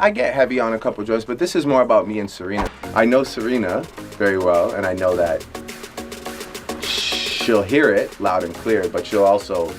I get heavy on a couple joints, but this is more about me and Serena. I know Serena very well, and I know that she'll hear it loud and clear, but she'll also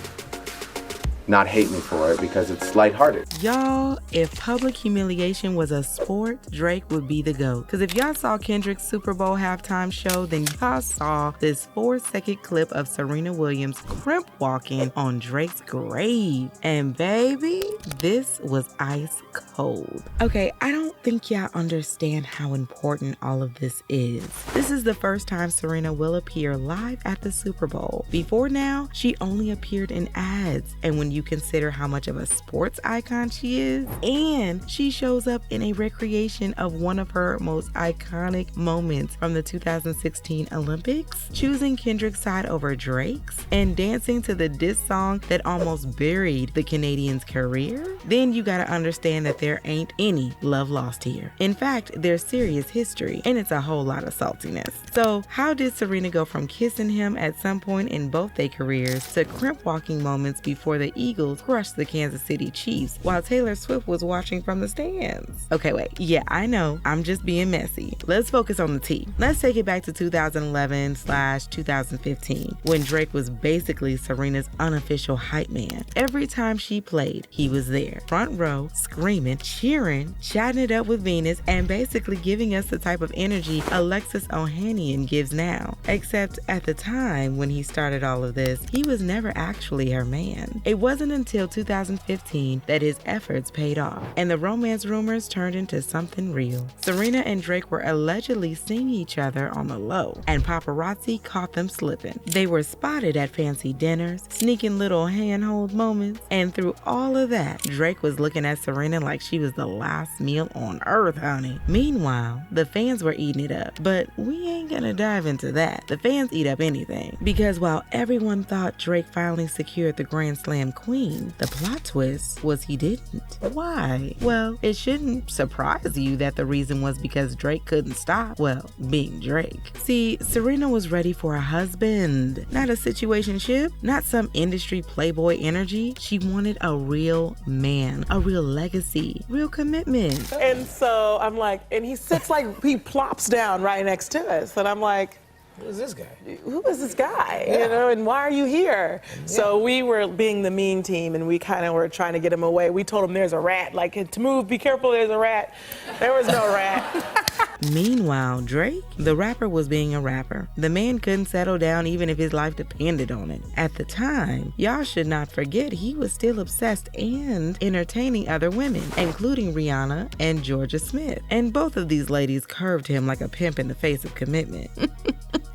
not hate me for it because it's lighthearted. Y'all, if public humiliation was a sport, Drake would be the GOAT. Because if y'all saw Kendrick's Superbowl halftime show, then y'all saw this 4-second clip of Serena Williams crimp walking on Drake's grave. And baby, this was ice cold. Okay, I don't think y'all understand how important all of this is. This is the first time Serena will appear live at the Super Bowl. Before now, she only appeared in ads. And when you consider how much of a sports icon she is, and she shows up in a recreation of one of her most iconic moments from the 2016 Olympics, choosing Kendrick's side over Drake's, and dancing to the diss song that almost buried the Canadian's career, then you gotta understand that there ain't any love lost here. In fact, there's serious history, and it's a whole lot of saltiness. So how did Serena go from kissing him at some point in both their careers to crimp walking moments before the Eagles crushed the Kansas City Chiefs while Taylor Swift was watching from the stands? Okay, wait. Yeah, I know. I'm just being messy. Let's focus on the tea. Let's take it back to 2011/2015 when Drake was basically Serena's unofficial hype man. Every time she played, he was there, front row, screaming, cheering, chatting it up with Venus, and basically giving us the type of energy Alexis Ohanian gives now. Except at the time when he started all of this, he was never actually her man. It wasn't until 2015 that his efforts paid off, and the romance rumors turned into something real. Serena and Drake were allegedly seeing each other on the low, and paparazzi caught them slipping. They were spotted at fancy dinners, sneaking little handhold moments, and through all of that, Drake was looking at Serena like she was the last meal on earth, honey. Meanwhile, the fans were eating it up, but we ain't gonna dive into that. The fans eat up anything, because while everyone thought Drake finally secured the Grand Slam queen, the plot twist was he didn't. Why? Well, it shouldn't surprise you that the reason was because Drake couldn't stop, well, being Drake. See, Serena was ready for a husband, not a situationship, not some industry playboy energy. She wanted a real man, a real legacy, real commitment. And so I'm like, and he sits like, he plops down right next to us, and I'm like, who is this guy? Who is this guy? Yeah. You know, and why are you here? Yeah. So we were being the mean team, and we kind of were trying to get him away. We told him there's a rat, like to move, be careful, there's a rat. There was no rat. Meanwhile, Drake, the rapper, was being a rapper. The man couldn't settle down even if his life depended on it. At the time, y'all should not forget he was still obsessed and entertaining other women, including Rihanna and Georgia Smith. And both of these ladies curved him like a pimp in the face of commitment.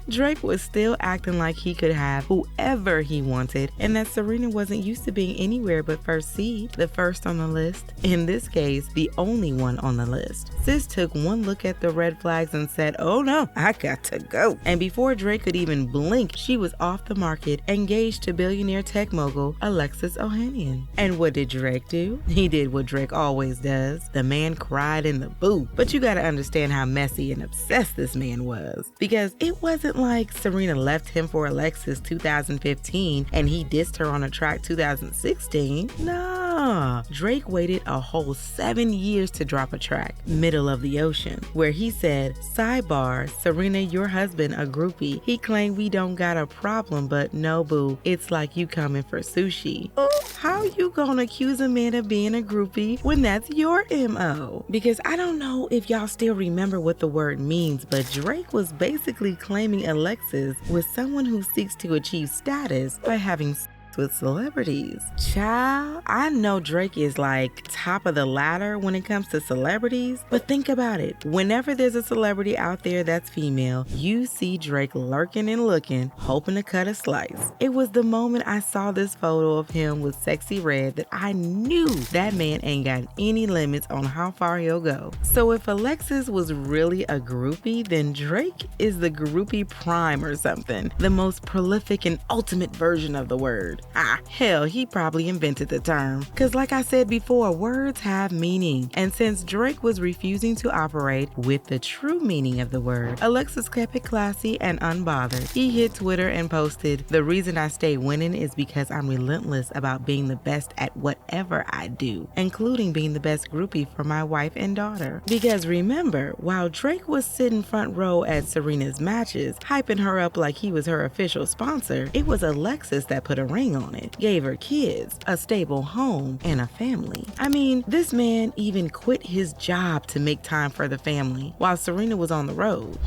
Drake was still acting like he could have whoever he wanted, and that Serena wasn't used to being anywhere but first seed, the first on the list. In this case, the only one on the list. Sis took one look at the red flags and said, "Oh no, I got to go." And before Drake could even blink, she was off the market, engaged to billionaire tech mogul Alexis Ohanian. And what did Drake do? He did what Drake always does. The man cried in the booth. But you gotta understand how messy and obsessed this man was, because it wasn't like Serena left him for Alexis 2015 and he dissed her on a track 2016. Nah, Drake waited a whole 7 years to drop a track, Middle of the Ocean, where he said, "Sidebar, Serena, your husband a groupie. He claimed we don't got a problem, but no boo, it's like you coming for sushi." How you gonna accuse a man of being a groupie when that's your MO? Because I don't know if y'all still remember what the word means, but Drake was basically claiming Alexis was someone who seeks to achieve status by having sex with celebrities. Child, I know Drake is like top of the ladder when it comes to celebrities, but think about it. Whenever there's a celebrity out there that's female, you see Drake lurking and looking, hoping to cut a slice. It was the moment I saw this photo of him with Sexy Red that I knew that man ain't got any limits on how far he'll go. So if Alexis was really a groupie, then Drake is the groupie prime or something, the most prolific and ultimate version of the word. Hell, he probably invented the term. Cause like I said before, words have meaning. And since Drake was refusing to operate with the true meaning of the word, Alexis kept it classy and unbothered. He hit Twitter and posted, "The reason I stay winning is because I'm relentless about being the best at whatever I do, including being the best groupie for my wife and daughter." Because remember, while Drake was sitting front row at Serena's matches, hyping her up like he was her official sponsor, it was Alexis that put a ring on it, gave her kids, a stable home, and a family. I mean, this man even quit his job to make time for the family while Serena was on the road.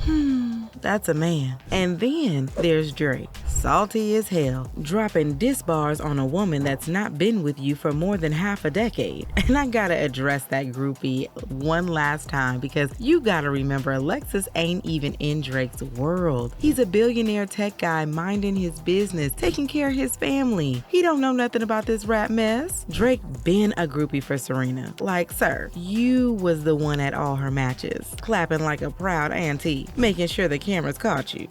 That's a man. And then there's Drake, salty as hell, dropping diss bars on a woman that's not been with you for more than half a decade. And I gotta address that groupie one last time because you gotta remember Alexis ain't even in Drake's world. He's a billionaire tech guy minding his business, taking care of his family. He don't know nothing about this rap mess. Drake been a groupie for Serena. Like, sir, you was the one at all her matches, clapping like a proud auntie, making sure the cameras caught you.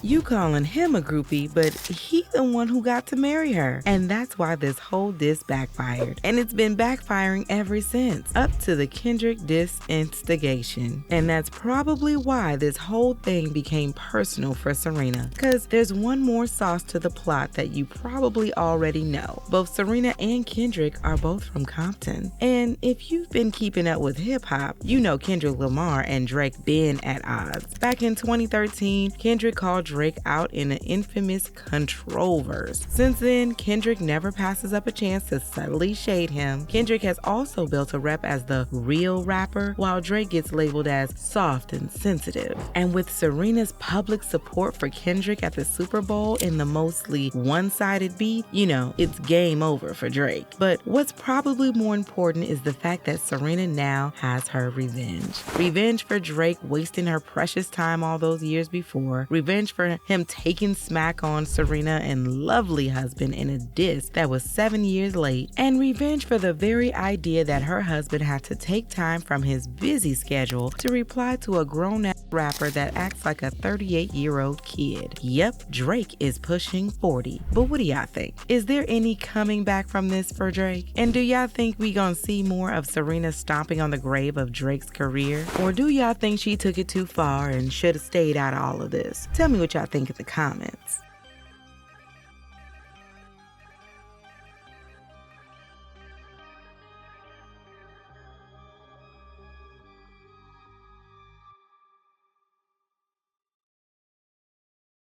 You calling him a groupie, but he the one who got to marry her. And that's why this whole diss backfired. And it's been backfiring ever since, up to the Kendrick diss instigation. And that's probably why this whole thing became personal for Serena. Cause there's one more sauce to the plot that you probably already know. Both Serena and Kendrick are both from Compton. And if you've been keeping up with hip hop, you know Kendrick Lamar and Drake been at odds. Back in 2013, Kendrick called Drake out in an infamous controverse. Since then, Kendrick never passes up a chance to subtly shade him. Kendrick has also built a rep as the real rapper, while Drake gets labeled as soft and sensitive. And with Serena's public support for Kendrick at the Super Bowl in the mostly one-sided beef, you know, it's game over for Drake. But what's probably more important is the fact that Serena now has her revenge. Revenge for Drake wasting her precious time all those years before. Revenge for him taking smack on Serena and lovely husband in a diss that was 7 years late, and revenge for the very idea that her husband had to take time from his busy schedule to reply to a grown-ass rapper that acts like a 38-year-old kid. Yep, Drake is pushing 40. But what do y'all think? Is there any coming back from this for Drake? And do y'all think we gonna see more of Serena stomping on the grave of Drake's career? Or do y'all think she took it too far and should have stayed out of all of this? Tell me what y'all think in the comments.